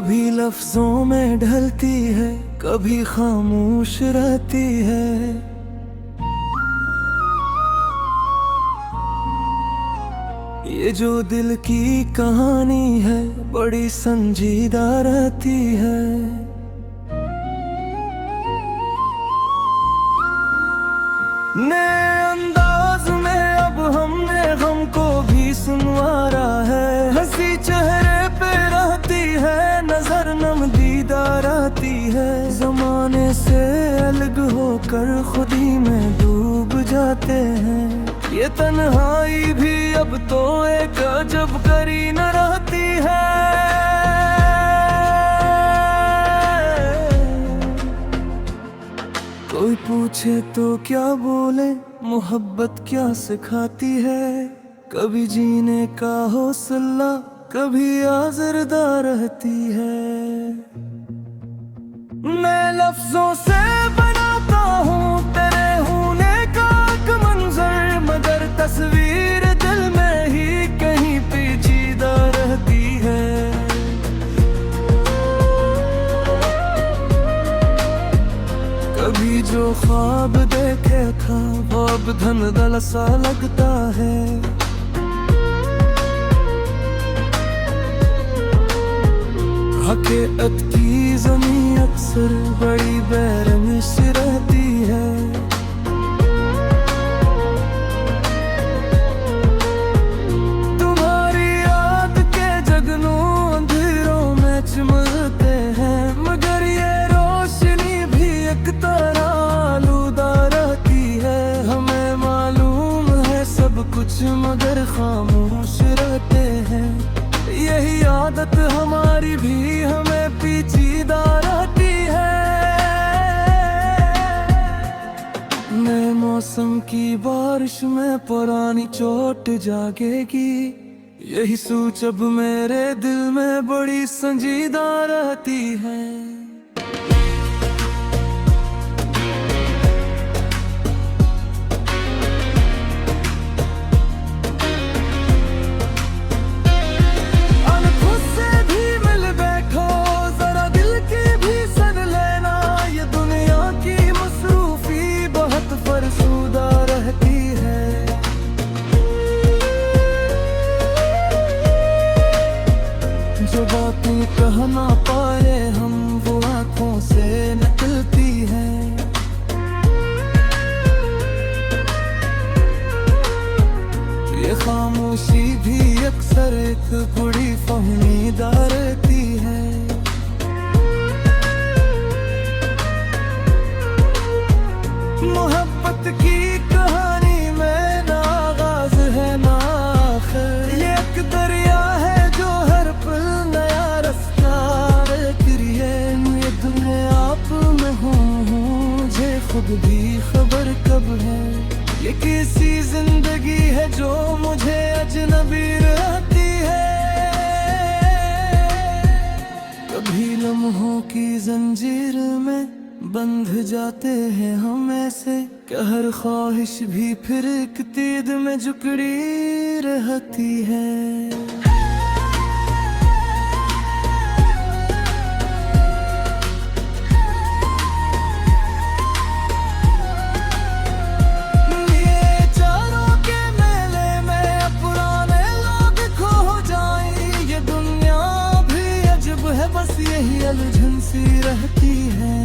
कभी लफ्जों में ढलती है, कभी खामोश रहती है। ये जो दिल की कहानी है, बड़ी संजीदा रहती है। नए अंदाज में अब हमने गम को भी सुनवारा है। हंसी चेहरे पे रहती है, नजर नम दीदार आती है। जमाने से अलग होकर खुद ही में डूब जाते हैं। ये तन्हाई भी अब तो एक अजब करीन रहती है। कोई पूछे तो क्या बोले, मोहब्बत क्या सिखाती है। कभी जीने का हौसला, कभी आज़रदा रहती है। मैं लफ्जों से बनाता हूँ तेरे होने का एक मंजर, मगर तस्वीर दिल में ही कहीं पेचीदा रहती है। कभी जो ख्वाब देखे था, वो अब धुंधला सा लगता है। हकीकत की ज़मीं अक्सर बड़ी बेरंग सी रहती है। तुम्हारी याद के जगनू अंधेरों में चमकते हैं, मगर ये रोशनी भी एक तरह आलूदा रहती है। हमें मालूम है सब कुछ, मगर खामोश रहते हैं। यही आदत हमारी भी हमें पीछीदा रहती है। नए मौसम की बारिश में पुरानी चोट जागेगी। यही सोच अब मेरे दिल में बड़ी संजीदा रहती है। जो बातें कह ना पाए हम, वो आँखों से निकलती हैं। ये खामोशी भी अक्सर एक बड़ी फहमीदा रहती है। मोहब्बत की कहानी में ना आगाज है ना आखिर। ये एक दरिया है जो हर पल नया रास्ता करिए। ये दुनिया आप में हूँ, मुझे खुद भी खबर कब है। ये कैसी जिंदगी है जो मुझे अजनबी रहती है। कभी लम्हों की जंजीर में बंध जाते हैं हम ऐसे, कि हर ख्वाहिश भी फिर एक तीद में जुकड़ी रहती है। बस यही उलझन सी रहती है।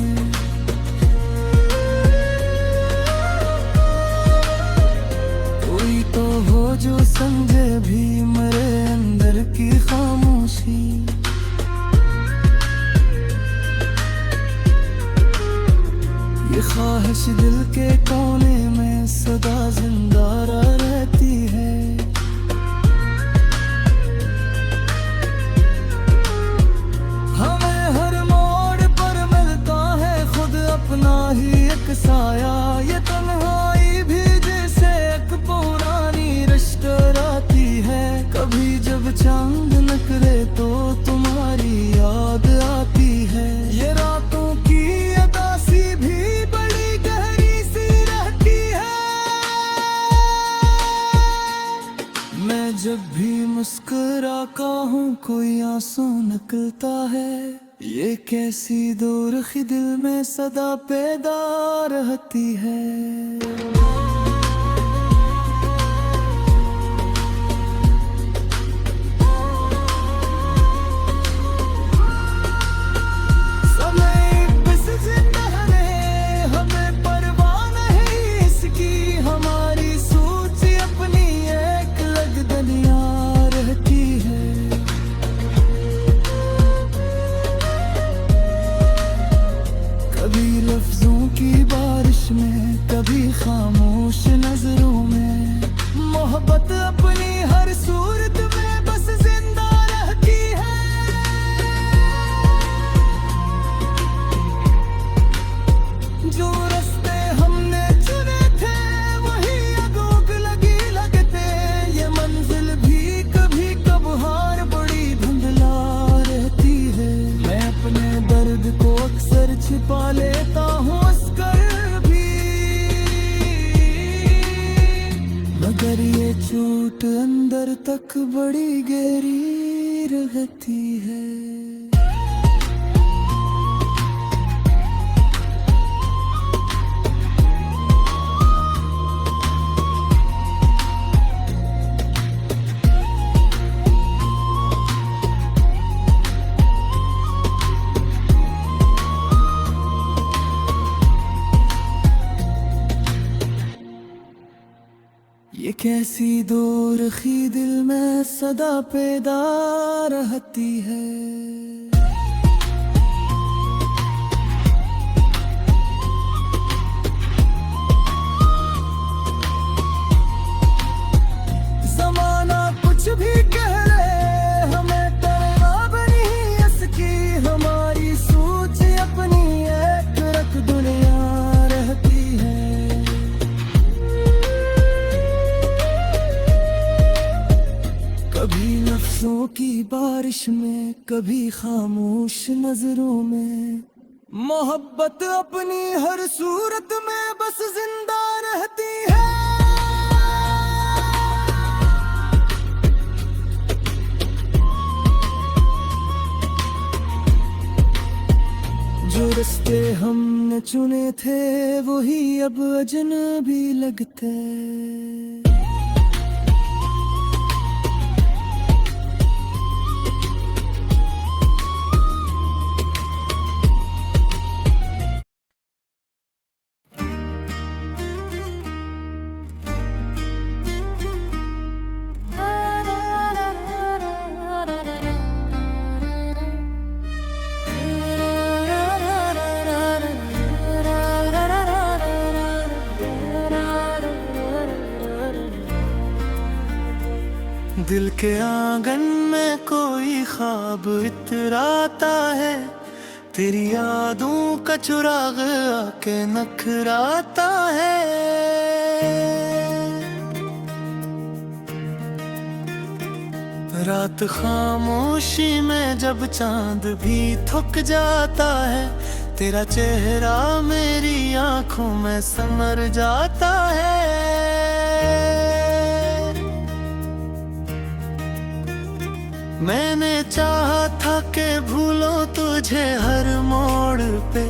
कोई तो हो जो समझे भी मेरे अंदर की खामोशी। ये ख्वाहिश दिल के कोने में सदा जिंदा रहती है। अपना ही एक साया, ये तन्हाई भी जैसे एक पुरानी रिश्ते आती है। कभी जब चांद निकले तो तुम्हारी याद आती है। ये रातों की उदासी भी बड़ी गहरी सी रहती है। मैं जब भी मुस्कुरा कहूँ कोई आंसू निकलता है, ये कैसी दोरखी दिल में सदा पैदा रहती है। कभी लफ्जों की बारिश में, कभी खामोश नजरों में, मोहब्बत अपनी हर सूरत में बस जिंदा रहती है। जो रास्ते हमने चुने थे वही अगोग लगी लगते, ये मंजिल भी कभी कभार बड़ी धुंधला रहती है। मैं अपने दर्द को अक्सर छिपा लेता हूँ कर भी, मगर ये चोट अंदर तक बड़ी गहरी रहती है। ये कैसी दोरखी दिल में सदा पैदा रहती है। ज़माना कुछ भी कह ले, हमें डरना बनी इसकी, हमारी सोच अपनी एक रख दुनिया रहती है। कभी लफ्जों की बारिश में, कभी खामोश नजरों में, मोहब्बत अपनी हर सूरत में बस जिंदा रहती है। जो रास्ते हमने चुने थे वही अब अजनबी लगते। दिल के आंगन में कोई ख्वाब इतराता है, तेरी यादों का चिराग आके नखराता है। रात खामोशी में जब चांद भी थक जाता है, तेरा चेहरा मेरी आंखों में समर जाता है। मैंने चाहा था कि भूलो तुझे हर मोड़ पे,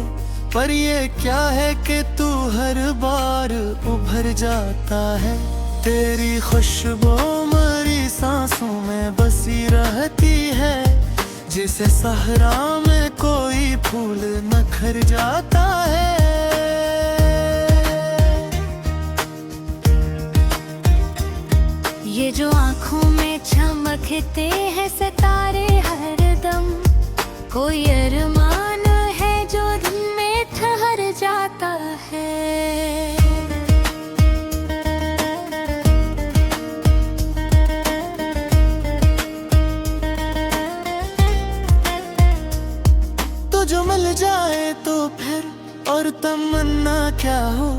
पर ये क्या है कि तू हर बार उभर जाता है। तेरी खुशबू मेरी सांसों में बसी रहती है, जैसे सहरा में कोई फूल नखर जाता है। ये जो आँखों में चमकते हैं सितारे हरदम, कोई अरमान है जो दिल में ठहर जाता है। तो जो मिल जाए तो फिर और तमन्ना क्या हो,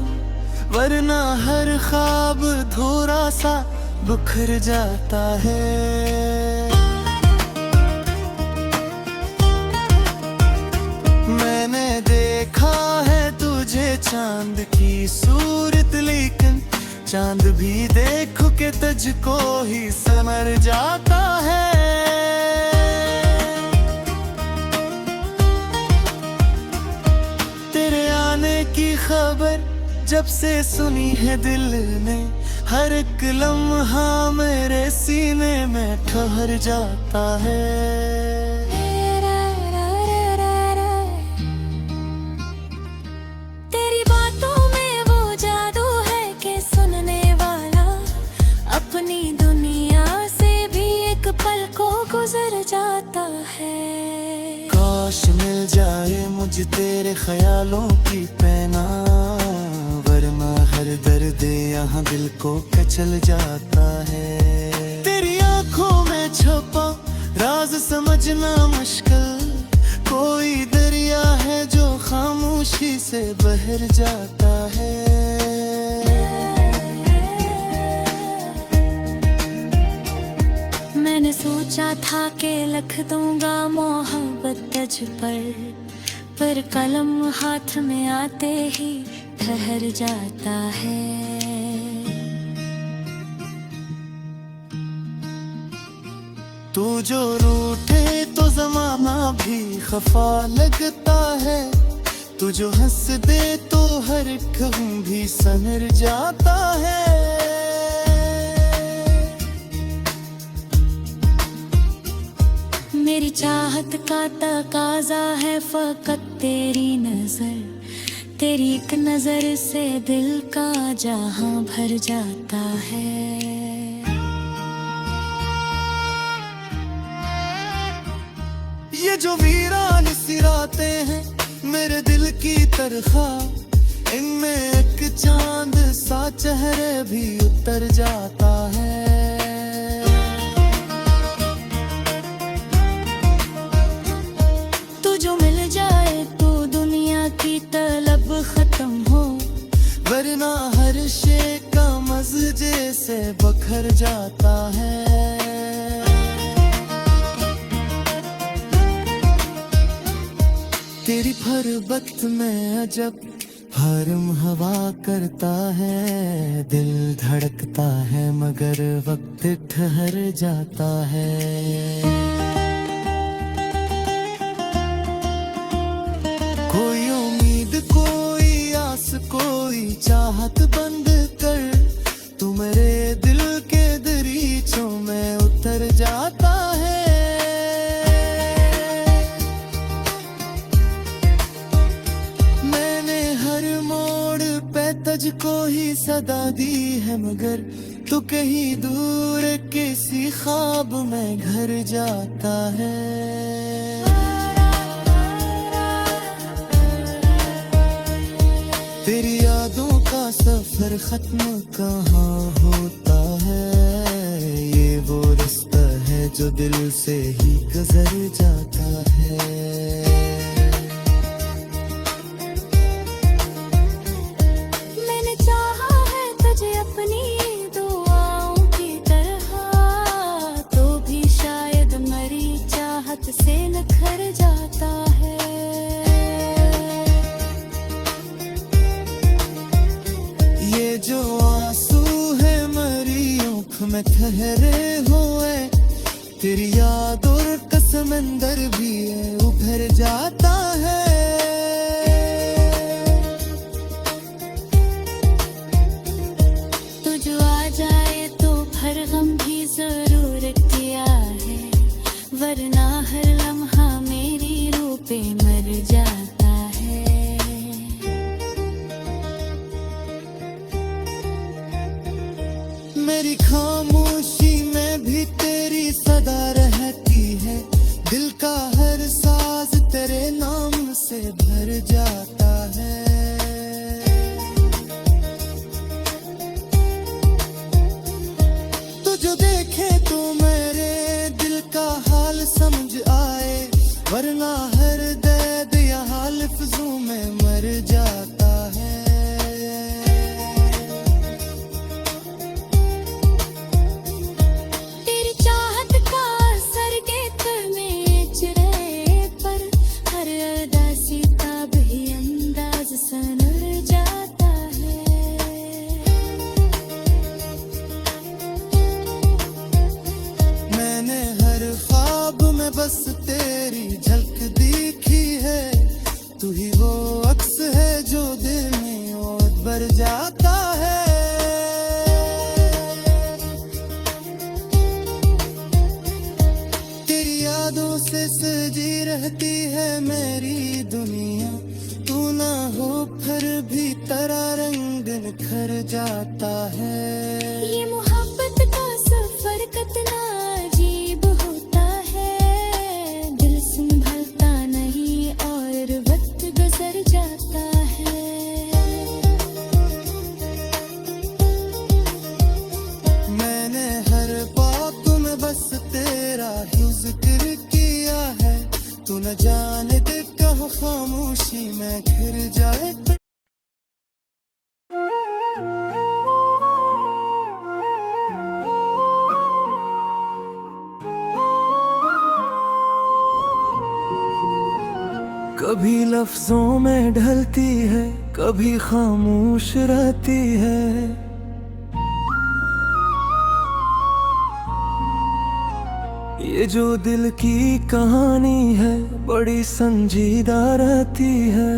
वरना हर ख्वाब थोड़ा सा बिखर जाता है। मैंने देखा है तुझे चांद की सूरत, लेकिन चांद भी देखो के तुझको ही समर जाता है। तेरे आने की खबर जब से सुनी है दिल ने, हर एक लम्हा मेरे सीने में ठहर जाता है। तेरी बातों में वो जादू है कि सुनने वाला अपनी दुनिया से भी एक पल को गुजर जाता है। काश मिल जाए मुझे तेरे ख्यालों की पैना, वरना हर दर्द यहाँ दिल को कचल जाता है। तेरी आंखों में छुपा राज समझना मुश्किल, कोई दरिया है जो खामोशी से बहर जाता है। मैंने सोचा था कि लिख दूंगा मोहब्बत तुझ पर कलम हाथ में आते ही ठहर जाता है। तू जो रूठे तो ज़माना भी खफा लगता है, तू जो हंस दे तो हर गम भी सनर जाता है। मेरी चाहत का तकाजा है फकत तेरी नजर, तेरी एक नजर से दिल का जहां भर जाता है। ये जो वीरान सिराते हैं मेरे दिल की तरखा, इनमें एक चांद सा चेहरे भी उतर जाता है। तू जो मिल जाए तो दुनिया की तलब खत्म हो, वरना हर शे का मज़े से बखर जाता है। तेरी पर्वत में अजब हरम हवा करता है, दिल धड़कता है मगर वक्त ठहर जाता है। कोई उम्मीद कोई आस कोई चाहत बंद कर, तू मेरे दिल के दरीचों में उतर जाता है। तुझको ही सदा दी है मगर तू कहीं दूर किसी ख्वाब में घर जाता है। तेरी यादों का सफर खत्म कहाँ होता है, ये वो रास्ता है जो दिल से ही गुजर जाता है। से निखर जाता है। ये जो आंसू है मेरी आँख में ठहरे हुए, तेरी याद और का समंदर भी है उभर जाता है। तू जो आ जाए तो भर गम भी जरूर किया है, वरना हर लम्हा मेरी रूह पे मर जाता है। मेरी खामोशी में भी तेरी सदा रहती है, दिल का हर साज तेरे नाम से भर जाता है। तू जो देखे तो मेरे दिल का हाल समझ आए, वरना हर दर्द यहाँ लफ्जों में मर जाता है। तेरी चाहत का असर के में चेहरे पर हर अदा सी ताब ही अक्स है जो दिल में और भर जाता है। तेरी यादों से सजी रहती है मेरी दुनिया, तू ना हो फिर भी तेरा रंग निखर जाता है। ये मोहब्बत का सफर कितना अजीब होता है, दिल संभलता नहीं और वक्त गुजर जाता है। मैंने हर बात में बस तेरा ही जिक्र किया है, तू न जाने दे कहाँ खामोशी में घिर जाए। कभी लफ्जों में ढलती है, कभी खामोश रहती है। ये जो दिल की कहानी है बड़ी संजीदा रहती है।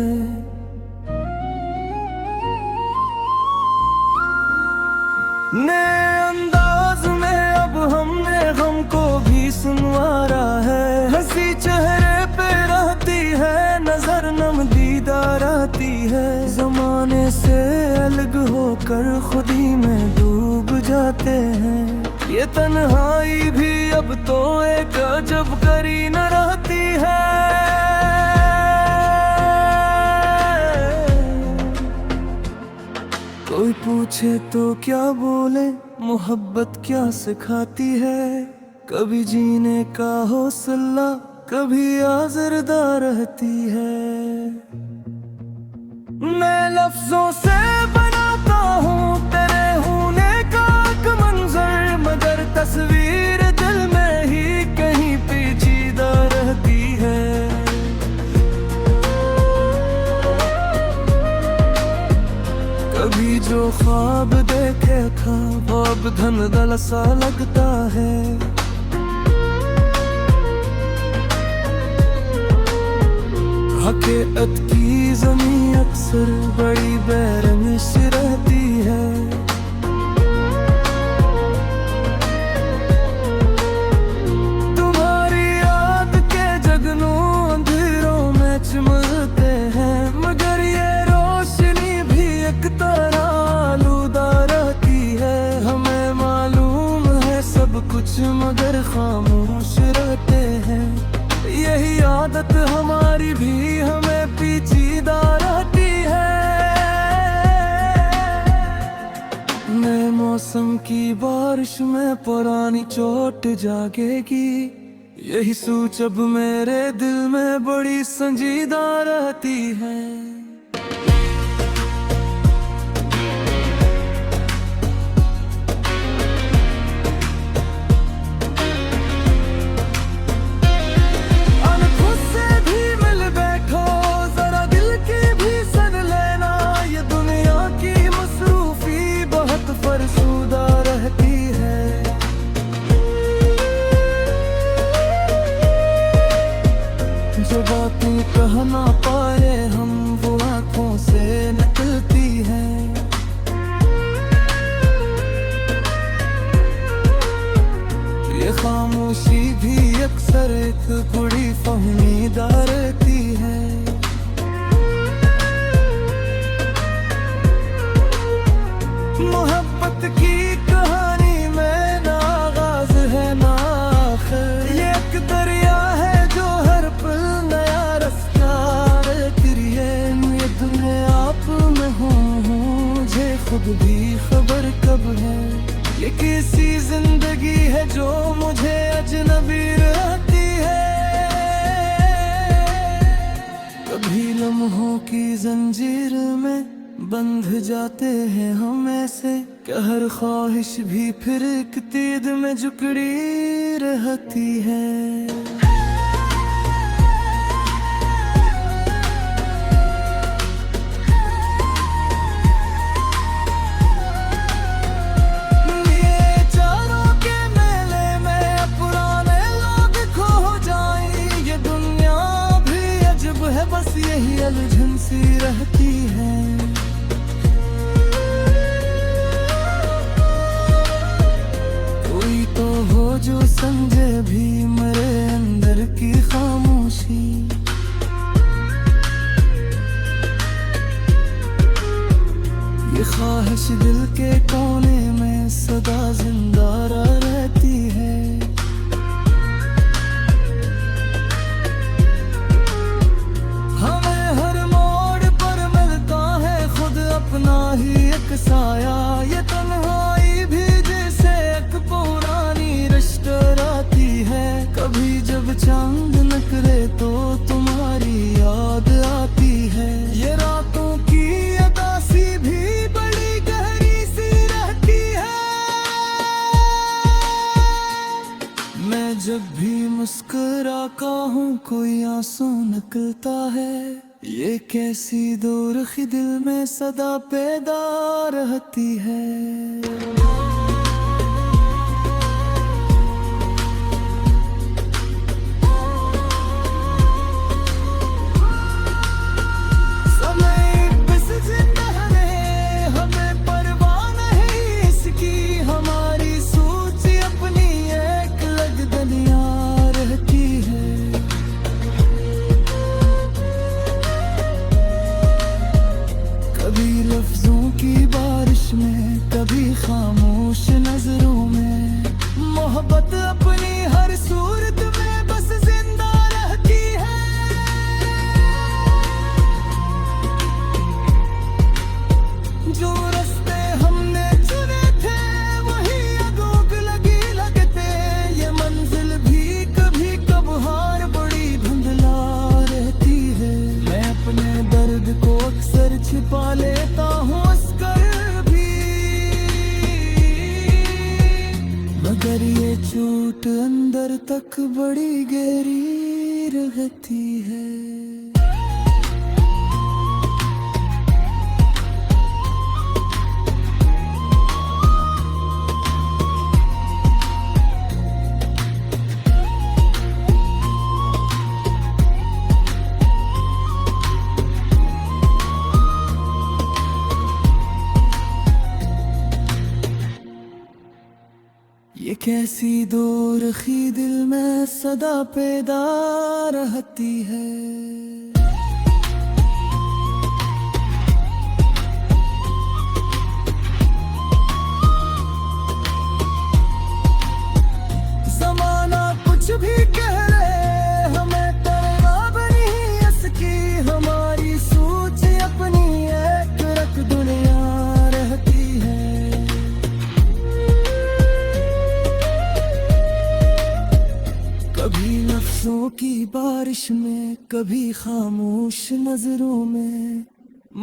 नए अंदाज में अब हमने गम को भी सुनवारा है। हंसी चेहरे पे रहती है, नजर नम दीदार आती है। जमाने से अलग होकर खुद ही में डूब जाते हैं। ये तन्हाई भी अब तो एक अजब करी न रहती है। कोई पूछे तो क्या बोले, मोहब्बत क्या सिखाती है। कभी जीने का हौसला, कभी आज़रदा रहती है। मैं लफ्जों से बनाता हूँ तेरे होने का एक मंजर, मगर तस्वीर दिल में ही कहीं पेचीदा रहती है। कभी जो ख्वाब देखे था वो अब धुंधला सा लगता है। हकीकत की ज़मीं अक्सर बड़ी बेरंग रहती है। तुम्हारी याद के जगनों अंधेरों में चिमलते हैं, मगर ये रोशनी भी एक तरह आलूदा रहती है। हमें मालूम है सब कुछ मगर खामोश रहते हैं। यही आदत हमारी भी हमें पीछीदा रहती है। नए मौसम की बारिश में पुरानी चोट जागेगी, यही सोच अब मेरे दिल में बड़ी संजीदा रहती है। जो बातें कह ना पाए हम वो आँखों से निकलती हैं। ये खामोशी भी अक्सर एक बड़ी फहमीदा रहती है। मोहब्बत की कहानी में ना आगाज है ना आखिर। ये एक दरिया है जो हर पल नया रास्ता करिए। ये दुनिया आप में हूँ मुझे खुद भी खबर कब है। ये किसी जिंदगी है जो मुझे अजनबी रहती है। कभी लम्हों की जंजीर में बंध जाते हैं हम ऐसे, कि हर ख्वाहिश भी फिर एक तीद में जुकड़ी रहती है। बस यही उलझन सी ख्वाहिश दिल के कोने में सदा जिंदा रहती है। हमें हर मोड़ पर मिलता है खुद अपना ही एक साया। ये तन्हाई भी जैसे एक पुरानी रिश्त आती है। कभी जब चांद निकले तो तुम्हारी याद आती है। ये रातों की अदासी भी बड़ी गहरी सी रहती है। मैं जब भी मुस्कुराता हूँ कोई आंसू निकलता है। ये कैसी दोरखी दिल में सदा पैदा रहती है। कभी लफ्जों की बारिश में, कभी खामोश नजरों में, मोहब्बत अपनी हर सूरत में बस जिंदा रहती है। जो रास्ते हमने चुने थे वही अगोग लगी लगते। ये मंजिल भी कभी कभार बड़ी धुंधला रहती है। मैं अपने दर्द को अक्सर छिपा लेता हूँ अस्कर भी, मगर ये चोट अंदर तक बड़ी गहरी रहती है। ये कैसी दोरखी दिल में सदा पैदा रहती है। ज़माना कुछ भी कह रहे हमें करना बनी इसकी। हमारी सोच अपनी एक रख दुनिया रहती है। कभी लफ्जों की बारिश में, कभी खामोश नजरों में,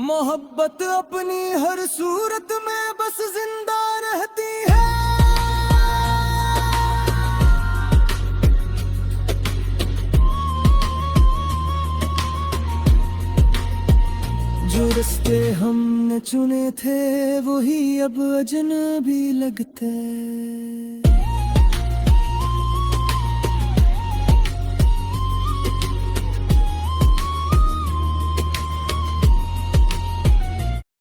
मोहब्बत अपनी हर सूरत में बस जिंदा रहती है। जो रास्ते हमने चुने थे वही अब अजनबी लगते।